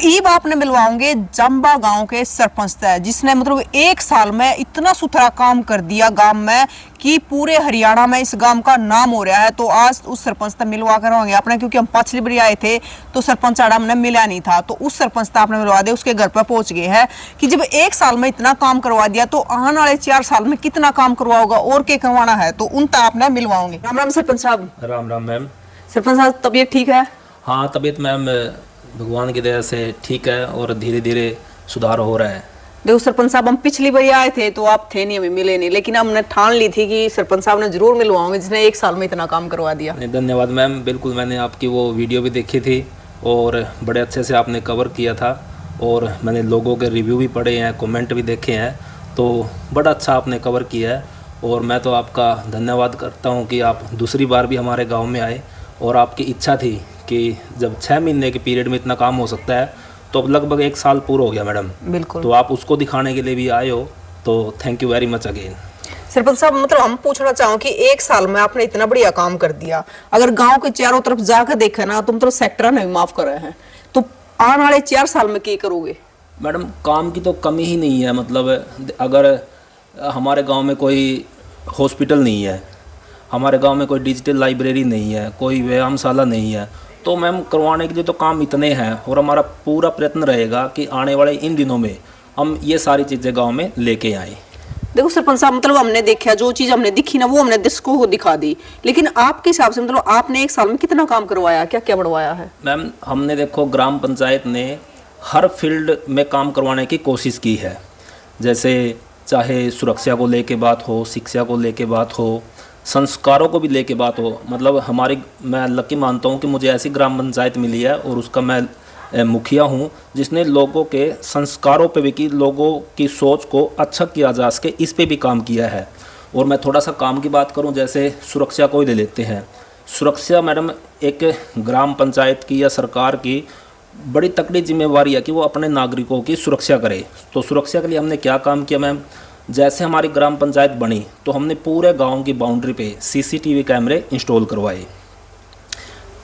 ईब आपने मिलवाओगे जंबा गांव के सरपंच से, जिसने मतलब एक साल में इतना सुथरा काम कर दिया गांव में कि पूरे हरियाणा में इस गांव का नाम हो रहा है। तो आज उस सरपंच से मिलवा कर होंगे आपने, क्योंकि हम पिछली बार आए थे तो सरपंच आड़ा हमने मिला नहीं था, तो उस सरपंच से आपने मिलवा दिया, उसके घर पर पहुंच गए हैं कि जब एक साल में इतना काम करवा दिया तो आने वाले 4 साल में कितना काम करवाओगा और क्या करवाना है, तो उन तक आपने मिलवाओगे। राम राम सरपंच साहब। राम राम मैम। सरपंच साहब तबीयत ठीक है? हाँ तबीयत मैम भगवान की दया से ठीक है और धीरे धीरे सुधार हो रहा है। देखो सरपंच साहब, हम पिछली बार आए थे तो आप थे नहीं, हमें मिले नहीं, लेकिन हमने ठान ली थी कि सरपंच साहब ने जरूर मिलवाओगे जिसने एक साल में इतना काम करवा दिया। धन्यवाद मैम, बिल्कुल मैंने आपकी वो वीडियो भी देखी थी और बड़े अच्छे से आपने कवर किया था और मैंने लोगों के रिव्यू भी पढ़े हैं, कमेंट भी देखे हैं, तो बड़ा अच्छा आपने कवर किया है और मैं तो आपका धन्यवाद करता हूँ कि आप दूसरी बार भी हमारे गाँव में आए और आपकी इच्छा थी कि जब 6 महीने के पीरियड में इतना काम हो सकता है तो अब लगभग 1 साल पूरा हो गया मैडम। बिल्कुल। तो आप उसको दिखाने के लिए भी आए हो, तो thank you very much again. Sarpanch साहब, मतलब हम पूछना चाहूँ कि 1 साल में आपने इतना बढ़िया काम कर दिया, अगर गांव के चारों तरफ जाकर देखा ना, तुम तो सेक्टर ने भी माफ कर रहे हैं, तो आने वाले 4 साल में क्या करोगे? मैडम काम की तो कमी ही नहीं है, मतलब अगर हमारे गांव में कोई हॉस्पिटल नहीं है, हमारे गांव में कोई डिजिटल लाइब्रेरी नहीं है, कोई व्यायामशाला नहीं है, तो मैम करवाने के लिए तो काम इतने हैं और हमारा पूरा प्रयत्न रहेगा कि आने वाले इन दिनों में हम ये सारी चीज़ें गांव में लेके आएँ। देखो सरपंच साहब, मतलब हमने देखा, जो चीज़ हमने दिखी ना वो हमने दर्शकों को दिखा दी, लेकिन आपके हिसाब से मतलब आपने 1 साल में कितना काम करवाया, क्या क्या बढ़वाया है? मैम हमने देखो ग्राम पंचायत ने हर फील्ड में काम करवाने की कोशिश की है, जैसे चाहे सुरक्षा को लेके बात हो, शिक्षा को लेके बात हो, संस्कारों को भी लेके बात हो। मतलब मैं लकी मानता हूँ कि मुझे ऐसी ग्राम पंचायत मिली है और उसका मैं मुखिया हूँ जिसने लोगों के संस्कारों पे भी की, लोगों की सोच को अच्छा किया जा सके, इस पे भी काम किया है। और मैं थोड़ा सा काम की बात करूँ, जैसे सुरक्षा को ही ले लेते हैं। सुरक्षा मैडम एक ग्राम पंचायत की या सरकार की बड़ी तकड़ी जिम्मेवारी है कि वो अपने नागरिकों की सुरक्षा करे। तो सुरक्षा के लिए हमने क्या काम किया मैम, जैसे हमारी ग्राम पंचायत बनी तो हमने पूरे गांव की बाउंड्री पे सीसीटीवी कैमरे इंस्टॉल करवाए।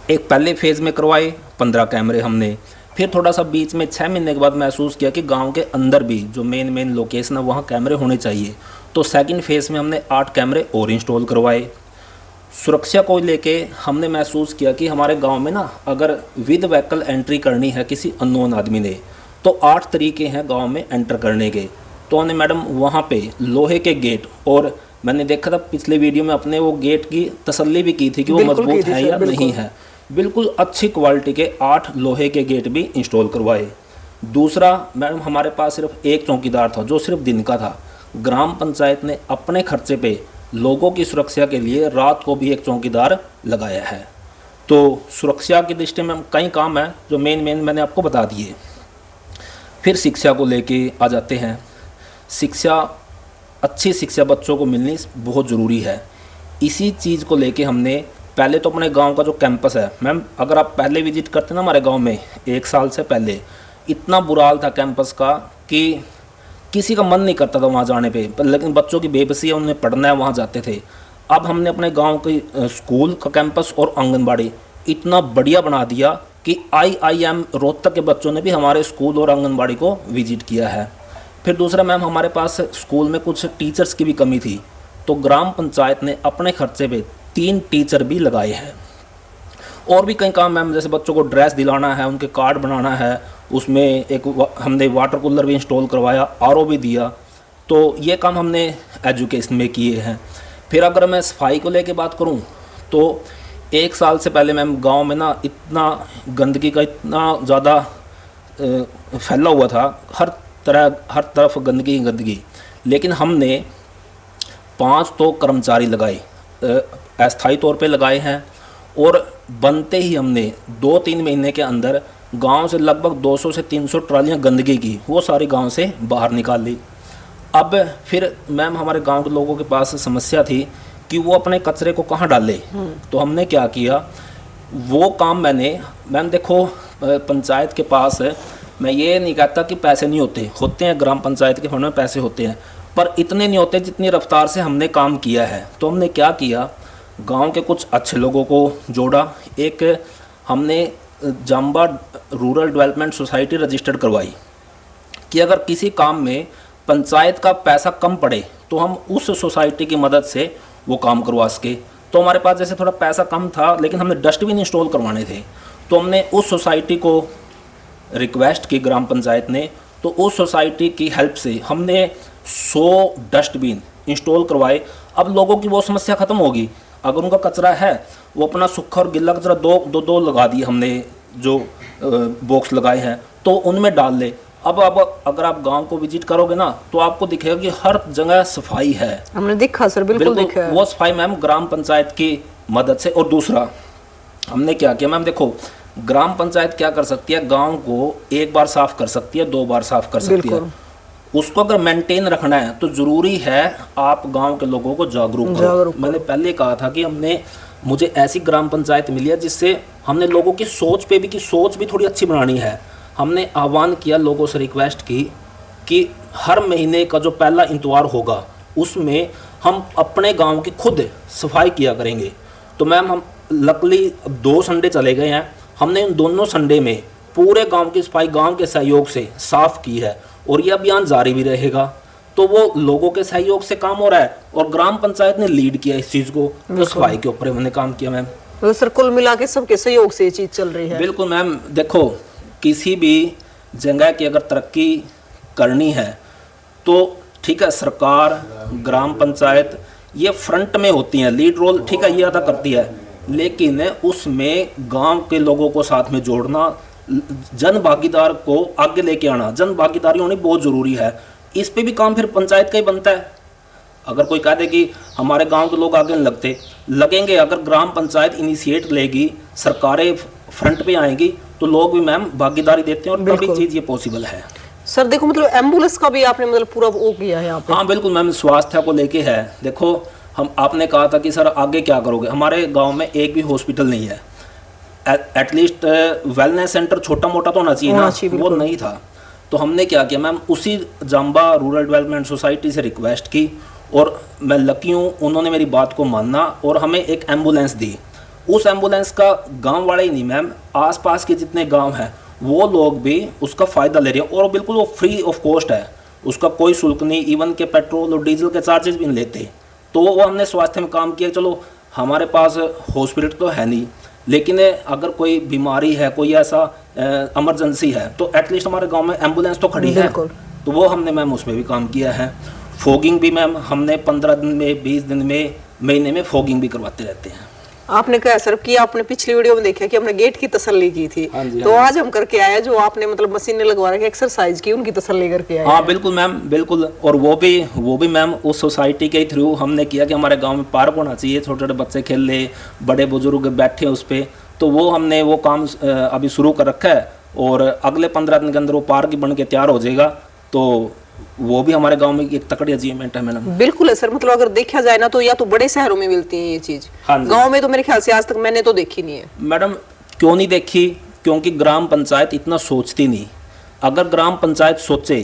एक पहले फेज़ में करवाए 15 कैमरे हमने, फिर थोड़ा सा बीच में 6 महीने के बाद महसूस किया कि गांव के अंदर भी जो मेन लोकेशन है वहाँ कैमरे होने चाहिए, तो सेकंड फेज़ में हमने 8 कैमरे और इंस्टॉल करवाए। सुरक्षा को लेके हमने महसूस किया कि हमारे गाँव में ना अगर विद व्हीकल एंट्री करनी है किसी अननोन आदमी ने, तो 8 तरीके हैं गाँव में एंटर करने के। तो हमने मैडम वहाँ पे लोहे के गेट, और मैंने देखा था पिछले वीडियो में अपने वो गेट की तसल्ली भी की थी कि वो मजबूत है या नहीं है, बिल्कुल अच्छी क्वालिटी के 8 लोहे के गेट भी इंस्टॉल करवाए। दूसरा मैडम हमारे पास सिर्फ एक चौकीदार था जो सिर्फ दिन का था। ग्राम पंचायत ने अपने खर्चे पे लोगों की सुरक्षा के लिए रात को भी एक चौकीदार लगाया है। तो सुरक्षा की दृष्टि में कई काम है जो मेन मैंने आपको बता दिए। फिर शिक्षा को लेके आ जाते हैं। शिक्षा, अच्छी शिक्षा बच्चों को मिलनी बहुत ज़रूरी है। इसी चीज़ को लेके हमने पहले तो अपने गांव का जो कैंपस है मैम, अगर आप पहले विजिट करते ना हमारे गांव में 1 साल से पहले, इतना बुरा हाल था कैंपस का कि किसी का मन नहीं करता था वहाँ जाने पे, लेकिन बच्चों की बेबसी है, उन्हें पढ़ना है, वहाँ जाते थे। अब हमने अपने गाँव के स्कूल का कैंपस और आंगनबाड़ी इतना बढ़िया बना दिया कि IIM रोहतक के बच्चों ने भी हमारे स्कूल और आंगनबाड़ी को विजिट किया है। फिर दूसरा मैम हमारे पास स्कूल में कुछ टीचर्स की भी कमी थी, तो ग्राम पंचायत ने अपने खर्चे पे 3 टीचर भी लगाए हैं। और भी कई काम मैम, जैसे बच्चों को ड्रेस दिलाना है, उनके कार्ड बनाना है, उसमें हमने वाटर कूलर भी इंस्टॉल करवाया, RO भी दिया। तो ये काम हमने एजुकेशन में किए हैं। फिर अगर मैं सफाई को लेके बात करूँ तो 1 साल से पहले मैम गाँव में ना इतना गंदगी का इतना ज़्यादा फैला हुआ था, हर तरफ गंदगी, लेकिन हमने 5 तो कर्मचारी लगाए, अस्थायी तौर पे लगाए हैं, और बनते ही हमने 2-3 महीने के अंदर गांव से लगभग 200 से 300 ट्रालियां गंदगी की वो सारी गांव से बाहर निकाल ली। अब फिर मैम हमारे गांव के लोगों के पास समस्या थी कि वो अपने कचरे को कहाँ डाले, तो हमने क्या किया, वो काम मैम देखो पंचायत के पास मैं ये नहीं कहता कि पैसे नहीं होते हैं, ग्राम पंचायत के फंड में पैसे होते हैं, पर इतने नहीं होते जितनी रफ्तार से हमने काम किया है। तो हमने क्या किया, गांव के कुछ अच्छे लोगों को जोड़ा, एक हमने जाम्बा रूरल डेवलपमेंट सोसाइटी रजिस्टर्ड करवाई कि अगर किसी काम में पंचायत का पैसा कम पड़े तो हम उस सोसाइटी की मदद से वो काम करवा सके। तो हमारे पास जैसे थोड़ा पैसा कम था लेकिन हमने डस्टबिन इंस्टॉल करवाने थे, तो हमने उस सोसाइटी को रिक्वेस्ट की ग्राम पंचायत ने, तो उस सोसाइटी की हेल्प से हमने 100 डस्टबिन इंस्टॉल करवाए। अब लोगों की वो समस्या ख़त्म होगी। अगर उनका कचरा है वो अपना सूखा और गिल्ला कचरा दो लगा दिए हमने, जो बॉक्स लगाए हैं तो उनमें डाल ले। अब अगर आप गांव को विजिट करोगे ना तो आपको दिखेगा कि हर जगह सफाई है। हमने देखा सर, बिल्कुल देखा है। वो सफाई मैम ग्राम पंचायत की मदद से। और दूसरा हमने क्या किया मैम, देखो ग्राम पंचायत क्या कर सकती है, गांव को एक बार साफ कर सकती है, 2 बार साफ कर सकती है। उसको अगर मेंटेन रखना है तो जरूरी है आप गांव के लोगों को जागरूक करो। मैंने पहले कहा था कि मुझे ऐसी ग्राम पंचायत मिली है जिससे हमने लोगों की सोच भी थोड़ी अच्छी बनानी है। हमने आह्वान किया, लोगों से रिक्वेस्ट की कि हर महीने का जो पहला इतवार होगा उसमें हम अपने गांव की खुद सफाई किया करेंगे। तो मैम हम लकली 2 संडे चले गए हैं, हमने इन दोनों संडे में पूरे गांव की सफाई गांव के सहयोग से साफ की है और ये अभियान जारी भी रहेगा। तो वो लोगों के सहयोग से काम हो रहा है और ग्राम पंचायत ने लीड किया इस चीज़ को, तो सफाई के ऊपर हमने काम किया मैम। तो सर कुल मिला के सबके सहयोग से ये चीज़ चल रही है। बिल्कुल मैम, देखो किसी भी जगह की अगर तरक्की करनी है तो ठीक है, सरकार ग्राम पंचायत ये फ्रंट में होती हैं, लीड रोल ठीक है ये अदा करती है, लेकिन उसमें गांव के लोगों को साथ में जोड़ना, जन भागीदार को आगे लेके आना, जन भागीदारी होनी बहुत ज़रूरी है। इस पे भी काम फिर पंचायत का ही बनता है। अगर कोई कह दे कि हमारे गांव के लोग आगे नहीं लगेंगे, अगर ग्राम पंचायत इनिशिएट लेगी, सरकारें फ्रंट पे आएंगी तो लोग भी मैम भागीदारी देते हैं और तभी चीज़ ये पॉसिबल है। सर देखो मतलब एम्बुलेंस का भी आपने मतलब पूरा वो किया है यहाँ पे। हाँ बिल्कुल मैम, स्वास्थ्य को लेके है। देखो आपने कहा था कि सर आगे क्या करोगे, हमारे गांव में एक भी हॉस्पिटल नहीं है। एटलीस्ट वेलनेस सेंटर छोटा मोटा तो होना चाहिए ना, वो नहीं था। तो हमने क्या किया मैम, उसी जाम्बा रूरल डेवलपमेंट सोसाइटी से रिक्वेस्ट की और मैं लकी हूँ उन्होंने मेरी बात को माना और हमें एक एम्बुलेंस दी। उस एम्बुलेंस का गांव वाले ही नहीं मैम, आसपास के जितने गांव हैं वो लोग भी उसका फ़ायदा ले रहे हैं और बिल्कुल वो फ्री ऑफ कॉस्ट है, उसका कोई शुल्क नहीं, इवन के पेट्रोल और डीजल के चार्जेस भी नहीं लेते। तो वो हमने स्वास्थ्य में काम किया। चलो हमारे पास हॉस्पिटल तो है नहीं, लेकिन अगर कोई बीमारी है, कोई ऐसा इमरजेंसी है तो एटलीस्ट हमारे गांव में एम्बुलेंस तो खड़ी है। तो वो हमने मैम उसमें भी काम किया है। फॉगिंग भी मैम हमने 15 दिन में, 20 दिन में, महीने में फॉगिंग भी करवाते रहते हैं। आपने कहा सर कि आपने पिछली वीडियो में देखा कि हमने गेट की तसल्ली की थी, तो आज हम करके आए जो आपने मतलब मशीनें लगवा रखी, एक्सरसाइज की, उनकी तसल्ली करके आए। हाँ बिल्कुल मैम, बिल्कुल। और वो भी मैम उस सोसाइटी के थ्रू हमने किया कि हमारे गांव में पार्क होना चाहिए, छोटे छोटे बच्चे खेल ले, बड़े बुजुर्ग बैठे उस पर। तो वो हमने वो काम अभी शुरू कर रखा है और अगले 15 दिन के अंदर वो पार्क ही बन के तैयार हो जाएगा। तो वो भी हमारे गांव में एक तकड़ी अचीवमेंट है मैडम। बिल्कुल है सर, मतलब अगर देखा जाए ना तो या तो बड़े शहरों में मिलती है ये चीज, गांव में तो मेरे ख्याल से आज तक मैंने तो देखी नहीं है। मैडम क्यों नहीं देखी? क्योंकि ग्राम पंचायत इतना सोचती नहीं। अगर ग्राम पंचायत सोचे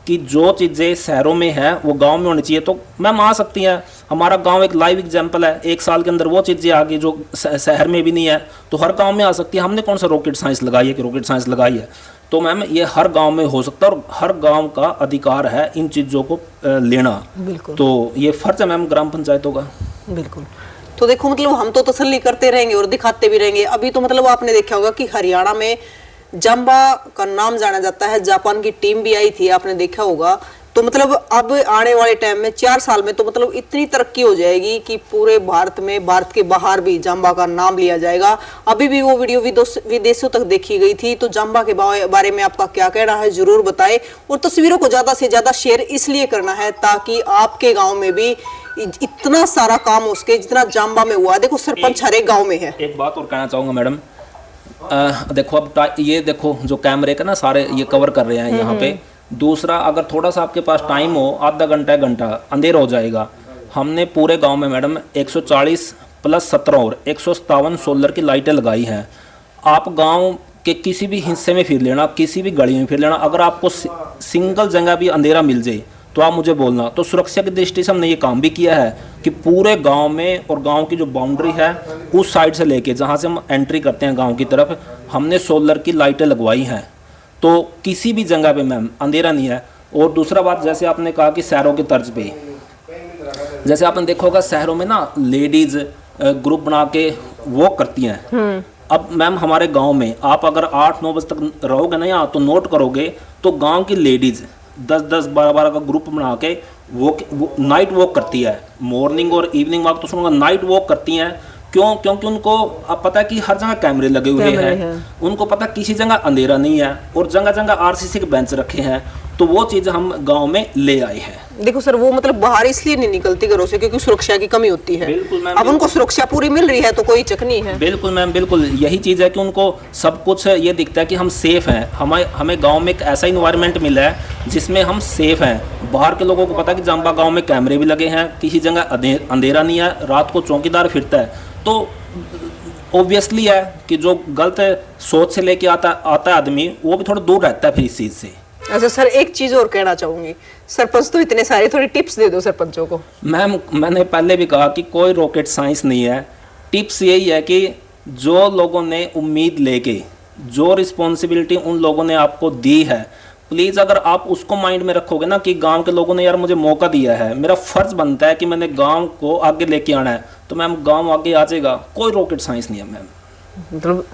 कि जो चीज़ें शहरों में है वो गांव में होनी चाहिए तो मैम आ सकती हैं। हमारा गांव एक लाइव एग्जांपल है, 1 साल के अंदर वो चीज़ें आ गई जो शहर में भी नहीं है, तो हर गांव में आ सकती है। हमने कौन सा रॉकेट साइंस लगाई है कि रॉकेट साइंस लगाई है? तो मैम ये हर गांव में हो सकता है और हर गांव का अधिकार है इन चीज़ों को लेना। बिल्कुल। तो ये फर्ज है मैम ग्राम पंचायतों का। बिल्कुल। तो देखो मतलब हम तो तसल्ली करते रहेंगे और दिखाते भी रहेंगे। अभी तो मतलब आपने देखा होगा कि हरियाणा में जाम्बा का नाम जाना जाता है, जापान की टीम भी आई थी, आपने देखा होगा। तो मतलब अब आने वाले टाइम में 4 साल में तो मतलब इतनी तरक्की हो जाएगी कि पूरे भारत में, भारत के बाहर भी जाम्बा का नाम लिया जाएगा। अभी भी वो वीडियो विदेशों तक देखी गई थी। तो जाम्बा के बारे में आपका क्या कहना है जरूर बताएं और तस्वीरों को ज्यादा से ज्यादा शेयर इसलिए करना है ताकि आपके गाँव में भी इतना सारा काम हो सके जितना जाम्बा में हुआ। देखो सरपंच हर एक गाँव में है। एक बात और कहना चाहूंगा मैडम, देखो अब ये देखो जो कैमरे का ना सारे ये कवर कर रहे हैं यहाँ पे। दूसरा अगर थोड़ा सा आपके पास टाइम हो, आधा घंटा 1 घंटा, अंधेरा हो जाएगा। हमने पूरे गांव में मैडम 140 + 17 और 157 सोलर की लाइटें लगाई हैं। आप गांव के किसी भी हिस्से में फिर लेना, किसी भी गली में फिर लेना, अगर आपको सिंगल जगह भी अंधेरा मिल जाए तो आप मुझे बोलना। तो सुरक्षा की दृष्टि से हमने ये काम भी किया है कि पूरे गांव में और गांव की जो बाउंड्री है उस साइड से लेके जहां से हम एंट्री करते हैं गांव की तरफ, हमने सोलर की लाइटें लगवाई हैं, तो किसी भी जगह पे मैम अंधेरा नहीं है। और दूसरा बात, जैसे आपने कहा कि शहरों की तर्ज पे, जैसे आपने देखा होगा शहरों में ना लेडीज ग्रुप बना के वॉक करती हैं। अब मैम हमारे गांव में आप अगर 8-9 बजे तक रहोगे ना यहाँ, तो नोट करोगे तो गांव की लेडीज 10-10, 12-12 का ग्रुप बना के वो नाइट वॉक करती है। मॉर्निंग और इवनिंग वॉक तो सुनूंगा, नाइट वॉक करती हैं। क्यों? क्योंकि उनको अब पता है कि हर जगह कैमरे लगे हुए हैं। उनको पता किसी जगह अंधेरा नहीं है, और जगह जगह आरसीसी के बेंच रखे हैं। तो वो चीज़ हम गांव में ले आए हैं। देखो सर, वो मतलब बाहर इसलिए नहीं निकलती घरों से क्योंकि सुरक्षा की कमी होती है। बिल्कुल मैम, अब उनको सुरक्षा पूरी मिल रही है तो कोई चक नहीं है। बिल्कुल मैम, बिल्कुल यही चीज़ है कि उनको सब कुछ ये दिखता है कि हम सेफ हैं। हमें गांव में एक ऐसा इन्वायरमेंट मिला है जिसमें हम सेफ हैं। बाहर के लोगों को पता है कि जाम्बा गांव में कैमरे भी लगे हैं, किसी जगह अंधेरा नहीं है, रात को चौकीदार फिरता है। तो ऑब्वियसली है कि जो गलत सोच से लेके आता है आदमी, वो भी थोड़ा दूर रहता है फिर इस चीज़ से। अच्छा सर, एक चीज और कहना चाहूंगी, सरपंच तो इतने सारे, थोड़ी टिप्स दे दो सरपंचों को। मैम मैंने पहले भी कहा कि कोई रॉकेट साइंस नहीं है। टिप्स यही है कि जो लोगों ने उम्मीद लेके, जो रिस्पॉन्सिबिलिटी उन लोगों ने आपको दी है, प्लीज़ अगर आप उसको माइंड में रखोगे ना कि गांव के लोगों ने यार मुझे मौका दिया है, मेरा फ़र्ज़ बनता है कि मैंने गांव को आगे लेके आना है, तो मैम गांव आगे आ जाएगा। कोई रॉकेट साइंस नहीं है मैम। मतलब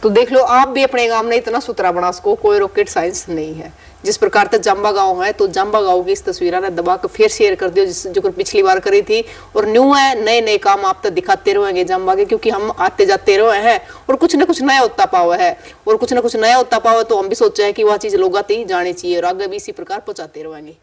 तो देख लो, आप भी अपने गांव में इतना सुथरा बना सको, कोई रॉकेट साइंस नहीं है। जिस प्रकार से जाम्बा गांव है, तो जाम्बा गांव की इस तस्वीर ने दबा के फिर शेयर कर दियो, जो पिछली बार करी थी। और न्यू है, नए नए काम आप तक दिखाते रहेंगे जाम्बा के, क्योंकि हम आते जाते रहे हैं और कुछ ना कुछ नया होता पावा है। और कुछ ना कुछ नया होता पावा तो हम भी सोचा है कि वह चीज लोग आती जानी चाहिए, और आगे भी इसी प्रकार पहुंचाते रहेंगे।